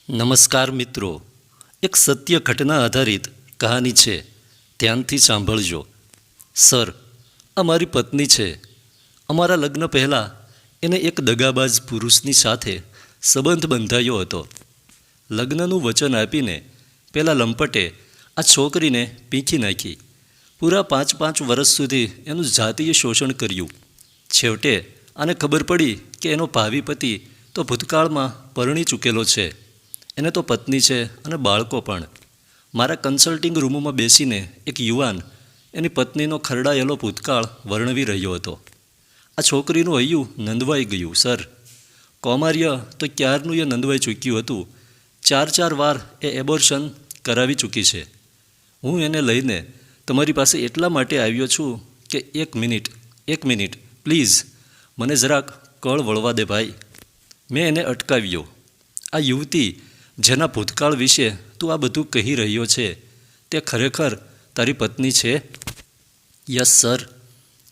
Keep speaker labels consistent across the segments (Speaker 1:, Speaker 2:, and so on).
Speaker 1: નમસ્કાર મિત્રો, એક સત્ય ઘટના આધારિત કહાની છે. ધ્યાનથી સાંભળજો. સર, આ મારી પત્ની છે. અમારા લગ્ન પહેલાં એને એક દગાબાજ પુરુષની સાથે સંબંધ બંધાયો હતો. લગ્નનું વચન આપીને પેલા લંપટે આ છોકરીને પીંખી નાખી. પૂરા 5 વર્ષ સુધી એનું જાતીય શોષણ કર્યું. છેવટે આને ખબર પડી કે એનો ભાવિ પતિ તો ભૂતકાળમાં પરણી ચૂકેલો છે. એને તો પત્ની છે અને બાળકો પણ. મારા કન્સલ્ટિંગ રૂમમાં બેસીને એક યુવાન એની પત્નીનો ખરડાયેલો ભૂતકાળ વર્ણવી રહ્યો હતો. આ છોકરીનું હૈયું નંદવાઈ ગયું. સર, કૌમાર્ય તો ક્યારનું એ નંદવાઈ ચૂક્યું હતું. 4 વાર એ એબોર્શન કરાવી ચૂકી છે. હું એને લઈને તમારી પાસે એટલા માટે આવ્યો છું કે એક મિનિટ પ્લીઝ, મને જરાક કળ વળવા દે ભાઈ. મેં એને અટકાવ્યો. આ યુવતી જેના ભૂતકાળ વિશે તું આ બધું કહી રહ્યો છે, તે ખરેખર તારી પત્ની છે? Yes sir.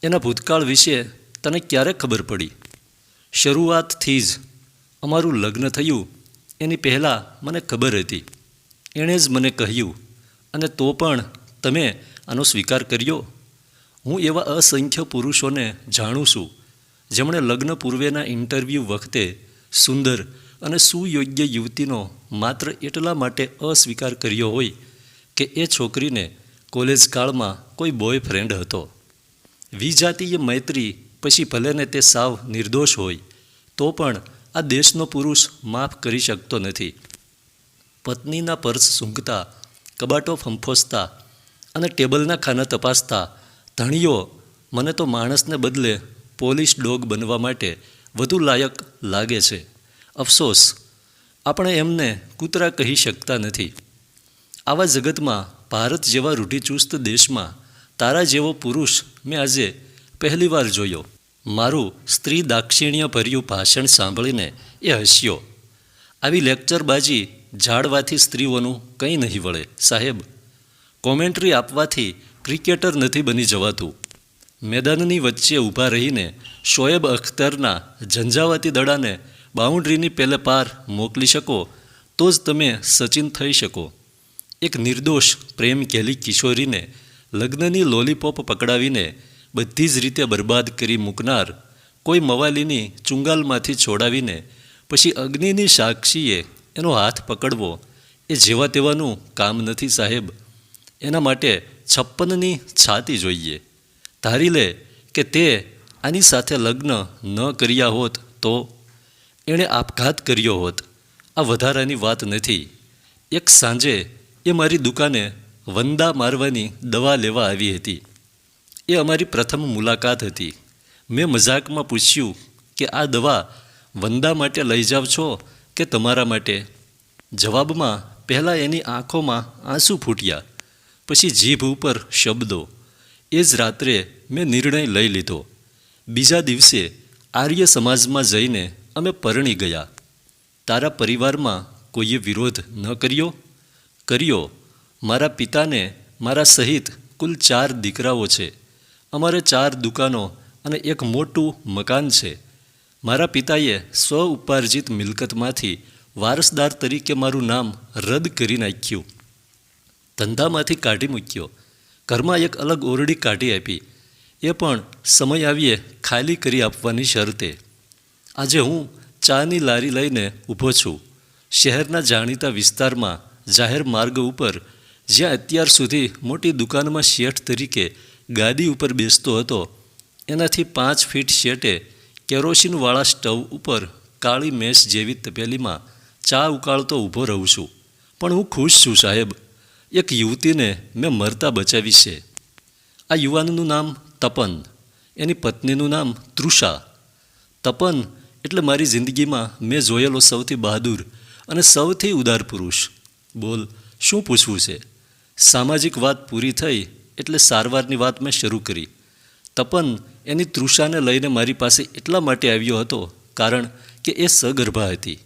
Speaker 1: એના ભૂતકાળ વિશે તને ક્યારે ખબર પડી? શરૂઆતથી જ અમારું લગ્ન થયું એની પહેલાં મને ખબર હતી. એણે જ મને કહ્યું, અને તો પણ તમે આનો સ્વીકાર કર્યો. હું એવા અસંખ્ય પુરુષોને જાણું છું જેમણે લગ્ન પૂર્વેના ઇન્ટરવ્યૂ વખતે સુંદર અને સુયોગ્ય યુવતીનો માત્ર એટલા માટે અસ્વીકાર કર્યો હોય કે એ છોકરીને કોલેજ કાળમાં કોઈ બોયફ્રેન્ડ હતો. વિજાતીય મૈત્રી પછી ભલેને તે સાવ નિર્દોષ હોય તો પણ આ દેશનો પુરુષ માફ કરી શકતો નથી. પત્નીના પર્સ સૂંઘતા, કબાટો ફંફોસતા અને ટેબલના ખાના તપાસતા ધણીઓ મને તો માણસને બદલે પોલિશ ડોગ બનવા માટે વધુ લાયક લાગે છે. અફસોસ, આપણે એમને કૂતરા કહી શકતા નથી. આવા જગતમાં, ભારત જેવા રૂઢિચુસ્ત દેશમાં તારા જેવો પુરુષ મેં આજે પહેલીવાર જોયો. મારું સ્ત્રી દાક્ષિણ્યભર્યું ભાષણ સાંભળીને એ હસ્યો. આવી લેક્ચરબાજી ઝાડવાથી સ્ત્રીઓનું કંઈ નહીં વળે સાહેબ. કોમેન્ટ્રી આપવાથી ક્રિકેટર નથી બની જવાતું. મેદાનની વચ્ચે ઊભા રહીને શોએબ અખ્તરના ઝંઝાવાતી દડાને બાઉન્ડ્રીની પેલે પાર મોકલી શકો તો જ તમે સચિન થઈ શકો. એક નિર્દોષ પ્રેમ ઘેલી કિશોરીને લગ્નની લોલીપોપ પકડાવીને બધી જ રીતે બરબાદ કરી મૂકનાર કોઈ મવાલીની ચુંગાલમાંથી છોડાવીને પછી અગ્નિની સાક્ષીએ એનો હાથ પકડવો એ જેવા તેવાનું કામ નથી સાહેબ. એના માટે 56ની છાતી જોઈએ. ધારી લે કે તે આની સાથે લગ્ન ન કર્યા હોત તો એણે આપઘાત કર્યો હોત. આ વધારાની વાત નથી. એક સાંજે એ મારી દુકાને વંદા મારવાની દવા લેવા આવી હતી. એ અમારી પ્રથમ મુલાકાત હતી. મેં મજાકમાં પૂછ્યું કે આ દવા વંદા માટે લઈ જાવ છો કે તમારા માટે? જવાબમાં પહેલાં એની આંખોમાં આંસુ ફૂટ્યા, પછી જીભ ઉપર શબ્દો. એ જ રાત્રે મેં નિર્ણય લઈ લીધો. બીજા દિવસે આર્ય સમાજમાં જઈને અમે પરણી ગયા. તારા પરિવારમાં કોઈએ વિરોધ ન કર્યો? કર્યો. મારા પિતાને મારા સહિત કુલ 4 દીકરાઓ છે. અમારે 4 દુકાનો અને એક મોટું મકાન છે. મારા પિતાએ સ્વ ઉપાર્જિત મિલકતમાંથી વારસદાર તરીકે મારું નામ રદ કરી નાખ્યું. ધંધામાંથી કાઢી મૂક્યો. ઘરમાં એક અલગ ઓરડી કાઢી આપી, એ પણ સમય આવીએ ખાલી કરી આપવાની શરતે. આજે હું ચાની લારી લઈને ઊભો છું શહેરના જાણીતા વિસ્તારમાં, જાહેર માર્ગ ઉપર, જ્યાં અત્યાર સુધી મોટી દુકાનમાં શેઠ તરીકે ગાદી ઉપર બેસતો હતો. એનાથી 5 ફીટ શેઠે કેરોસીનવાળા સ્ટવ ઉપર કાળી મેસ જેવી તપેલીમાં ચા ઉકાળતો ઊભો રહું છું. પણ હું ખુશ છું સાહેબ. એક યુવતીને મેં મરતા બચાવી છે. આ યુવાનનું નામ તપન, એની પત્નીનું નામ તૃષા. તપન એટલે મારી જિંદગીમાં મેં જોયેલો સૌથી બહાદુર અને સૌથી ઉદાર પુરુષ. બોલ, શું પૂછવું છે? સામાજિક વાત પૂરી થઈ એટલે સારવારની વાત મેં શરૂ કરી. તપન એની તૃષાને લઈને મારી પાસે એટલા માટે આવ્યો હતો કારણ કે એ સગર્ભા હતી.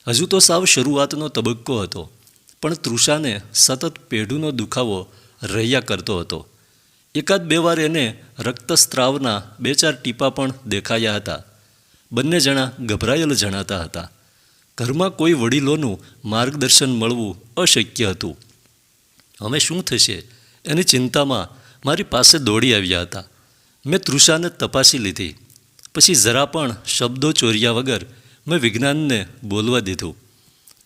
Speaker 1: હજુ તો સાવ શરૂઆતનો તબક્કો હતો, પણ તૃષાને સતત પેઢુનો દુખાવો રહ્યા કરતો હતો. 1-2 વાર એને રક્તસ્રાવના 2-4 ટીપાં પણ દેખાયા હતા. બંને જણા ગભરાયેલ જણાતા હતા. ઘરમાં કોઈ વડીલોનું માર્ગદર્શન મળવું અશક્ય હતું. અમે શું થશે એની ચિંતામાં મારી પાસે દોડી આવ્યા હતા. મેં તૃષાને તપાસી લીધી. પછી જરા પણ શબ્દો ચોર્યા વગર મેં વિજ્ઞાનને બોલવા દીધું.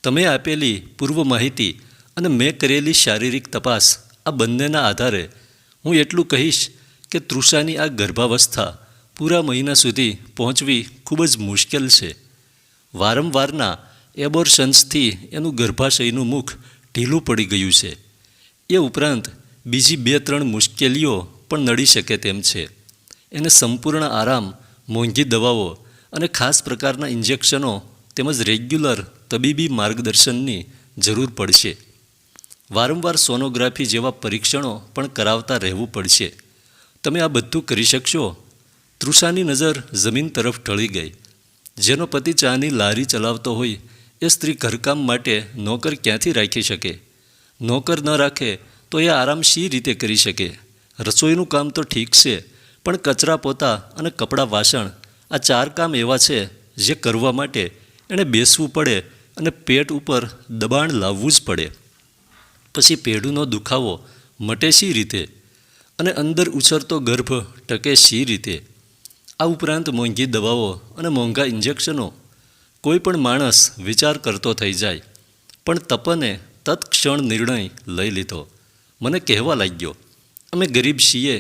Speaker 1: તમે આપેલી પૂર્વ માહિતી અને મેં કરેલી શારીરિક તપાસ, આ બંનેના આધારે હું એટલું કહીશ કે તૃષાની આ ગર્ભાવસ્થા પૂરા મહિના સુધી પહોંચવી ખૂબ જ મુશ્કેલ છે. વારંવારના એબોર્શન્સથી એનું ગર્ભાશયનું મુખ ઢીલું પડી ગયું છે. એ ઉપરાંત બીજી 2-3 મુશ્કેલીઓ પણ નડી શકે તેમ છે. એને સંપૂર્ણ આરામ, મોંઘી દવાઓ અને ખાસ પ્રકારના ઇન્જેક્શનો તેમજ રેગ્યુલર તબીબી માર્ગદર્શનની જરૂર પડશે. વારંવાર સોનોગ્રાફી જેવા પરીક્ષણો પણ કરાવતા રહેવું પડશે. તમે આ બધું કરી શકશો? તૃષાની નજર જમીન તરફ ઢળી ગઈ. જેનો પતિ ચાની લારી ચલાવતો હોય એ સ્ત્રી ઘરકામ માટે નોકર ક્યાંથી રાખી શકે? નોકર ન રાખે તો એ આરામ શી રીતે કરી શકે? રસોઈનું કામ તો ઠીક છે, પણ કચરા પોતા અને કપડાં વાસણ, આ 4 કામ એવા છે જે કરવા માટે એણે બેસવું પડે અને પેટ ઉપર દબાણ લાવવું જ પડે. પછી પેઢુનો દુખાવો મટે શી રીતે? અને અંદર ઉછરતો ગર્ભ ટકે શી રીતે? આ ઉપરાંત મોંઘી દવાઓ અને મોંઘા ઇન્જેક્શનો. કોઈ પણ માણસ વિચાર કરતો થઈ જાય. પણ તપને તત્ક્ષણ નિર્ણય લઈ લીધો. મને કહેવા લાગ્યો, અમે ગરીબ છીએ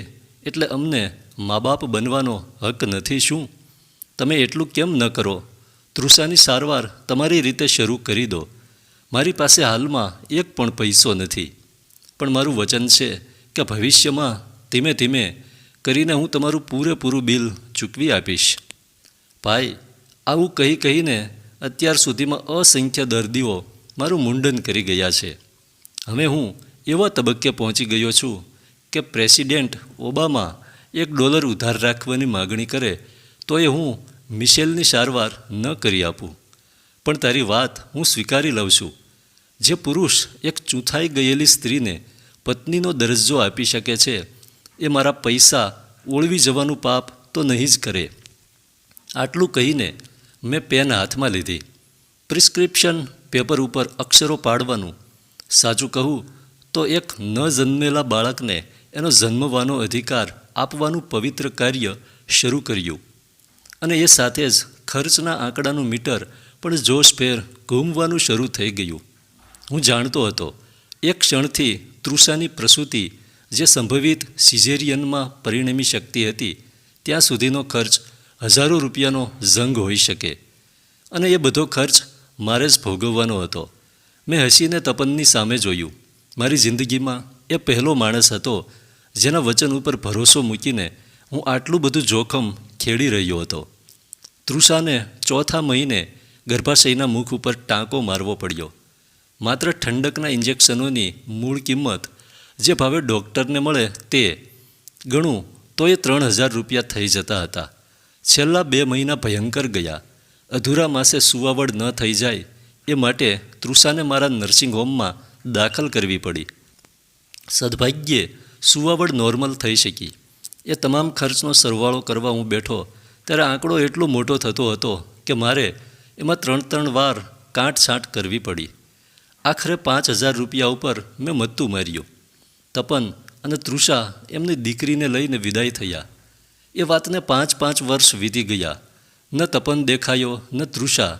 Speaker 1: એટલે અમને મા બાપ બનવાનો હક નથી શું? તમે એટલું કેમ ન કરો? તૃષાની સારવાર તમારી રીતે શરૂ કરી દો. મારી પાસે હાલમાં 1 પણ પૈસો નથી, પણ મારું વચન છે કે ભવિષ્યમાં ધીમે ધીમે કરીને હું તમારું પૂરેપૂરું બિલ ચૂકવી આપીશ. ભાઈ, આવું કહીને અત્યાર સુધીમાં અસંખ્ય દર્દીઓ મારું મુંડન કરી ગયા છે. હવે હું એવા તબક્કે પહોંચી ગયો છું કે પ્રેસિડેન્ટ ઓબામા $1 ઉધાર રાખવાની માગણી કરે તો એ હું મિશેલની સારવાર ન કરી આપું. પણ તારી વાત હું સ્વીકારી લઉં છું. જે પુરુષ એક ચૂંથાઈ ગયેલી સ્ત્રીને પત્નીનો દરજ્જો આપી શકે છે એ મારા પૈસા ઓળવી જવાનું પાપ તો નહીં જ કરે. આટલું કહીને મેં પેન હાથમાં લીધી. પ્રિસ્ક્રિપ્શન પેપર ઉપર અક્ષરો પાડવાનું, સાચું કહું તો એક ન જન્મેલા બાળકને એનો જન્મવાનો અધિકાર આપવાનું પવિત્ર કાર્ય શરૂ કર્યું. અને એ સાથે જ ખર્ચના આંકડાનું મીટર પણ જોશભેર ઘૂમવાનું શરૂ થઈ ગયું. હું જાણતો હતો એક ક્ષણથી તૃષાની પ્રસૂતિ જે સંભવિત સિઝેરિયનમાં પરિણમી શકતી હતી ત્યાં સુધીનો ખર્ચ હજારો રૂપિયાનો ઝંગ હોઈ શકે, અને એ બધો ખર્ચ મારે જ ભોગવવાનો હતો. મેં હસીને તપનની સામે જોયું. મારી જિંદગીમાં એ પહેલો માણસ હતો જેના વચન ઉપર ભરોસો મૂકીને હું આટલું બધું જોખમ ખેડી રહ્યો હતો. તૃષાને 4થા મહિને ગર્ભાશયના મુખ ઉપર ટાંકો મારવો પડ્યો. માત્ર ઠંડકના ઇન્જેક્શનોની મૂળ કિંમત જે ભાવે ડૉક્ટરને મળે તે ગણું તો એ 3000 રૂપિયા થઈ જતા હતા. છેલ્લા 2 મહિના ભયંકર ગયા. અધૂરા માસે સુવાવડ ન થઈ જાય એ માટે તૃષાને મારા નર્સિંગ હોમમાં દાખલ કરવી પડી. સદભાગ્યે સુવાવડ નોર્મલ થઈ શકી. એ તમામ ખર્ચનો સરવાળો કરવા હું બેઠો ત્યારે આંકડો એટલો મોટો થતો હતો કે મારે એમાં 3 વાર કાંટછાંટ કરવી પડી. આખરે 5000 રૂપિયા ઉપર મેં મત્તું માર્યું. તપન અને તૃષા એમની દીકરીને લઈને વિદાય થયા. એ વાતને 5 વર્ષ વીતી ગયા. ન તપન દેખાયો ન તૃષા.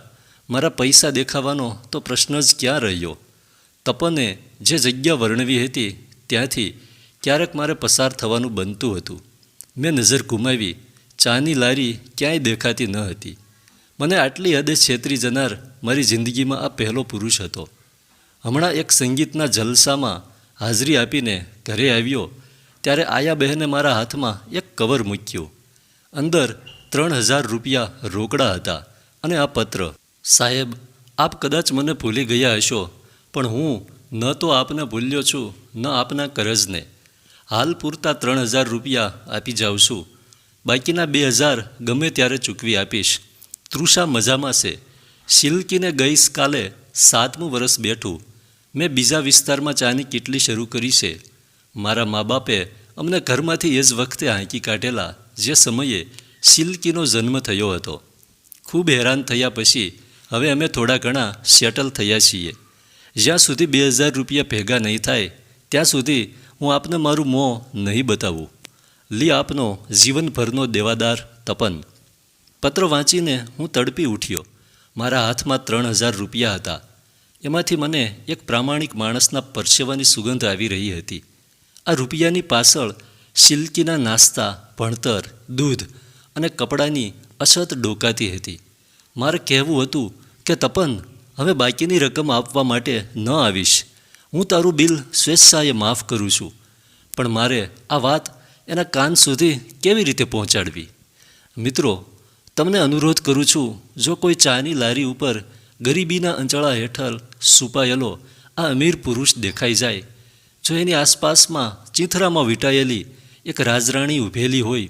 Speaker 1: મારા પૈસા દેખાવાનો તો પ્રશ્ન જ ક્યાં રહ્યો. તપને જે જગ્યા વર્ણવી હતી ત્યાંથી ક્યારેક મારે પસાર થવાનું બનતું હતું. મેં નજર ઘુમાવી. ચાની લારી ક્યાંય દેખાતી ન હતી. મને આટલી હદે છેતરી જનાર મારી જિંદગીમાં આ પહેલો પુરુષ હતો. હમણાં એક સંગીતના જલસામાં હાજરી આપીને ઘરે આવ્યો ત્યારે આયા બહેને મારા હાથમાં એક કવર મૂક્યું. અંદર 3000 રૂપિયા રોકડા હતા અને આ પત્ર. સાહેબ, આપ કદાચ મને ભૂલી ગયા હશો, પણ હું ન તો આપને ભૂલ્યો છું ન આપના કરજને. હાલ પૂરતા 3000 રૂપિયા આપી જાઉં છું. બાકીના 2000 ગમે ત્યારે ચૂકવી આપીશ. તૃષા મજામાં છે. સિલ્કીને ગઈ કાલે 7મું વર્ષ બેઠું. મેં બીજા વિસ્તારમાં ચાની કીટલી શરૂ કરી છે. મારા મા બાપે અમને ઘરમાંથી એ જ વખતે હાંકી કાઢેલા જે સમયે સિલ્કીનો જન્મ થયો હતો. ખૂબ હેરાન થયા પછી હવે અમે થોડા ઘણા સેટલ થયા છીએ. જ્યાં સુધી 2000 રૂપિયા ભેગા નહીં થાય ત્યાં સુધી હું આપને મારું મોં નહીં બતાવું. લી આપનો જીવનભરનો દેવાદાર તપન. પત્ર વાંચીને હું તડપી ઉઠ્યો. મારા હાથમાં 3000 રૂપિયા હતા. એમાંથી મને એક પ્રામાણિક માણસના પરસેવાની સુગંધ આવી રહી હતી. આ રૂપિયાની પાછળ સિલ્કીના નાસ્તા, ભણતર, દૂધ અને કપડાની અછત ડોકાતી હતી. મારે કહેવું હતું કે તપન, હવે બાકીની રકમ આપવા માટે ન આવીશ. હું તારું બિલ સ્વેચ્છાએ માફ કરું છું. પણ મારે આ વાત એના કાન સુધી કેવી રીતે પહોંચાડવી? મિત્રો, તમને અનુરોધ કરું છું, જો કોઈ ચાની લારી ઉપર ગરીબીના અંચળા હેઠળ છુપાયેલો આ અમીર પુરુષ દેખાઈ જાય, જો એની આસપાસમાં ચીંથરામાં વીંટાયેલી એક રાજરાણી ઊભેલી હોય,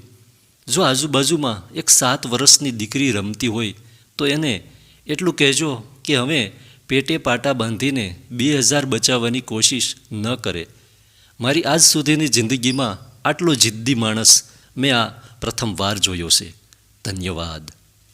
Speaker 1: જો આજુબાજુમાં એક 7 વર્ષની દીકરી રમતી હોય, તો એને એટલું કહેજો કે હવે પેટે પાટા બાંધીને 2000 બચાવવાની કોશિશ ન કરે. મારી આજ સુધીની જિંદગીમાં આટલો જિદ્દી માણસ મેં આ પ્રથમ વાર જોયો છે. ધન્યવાદ.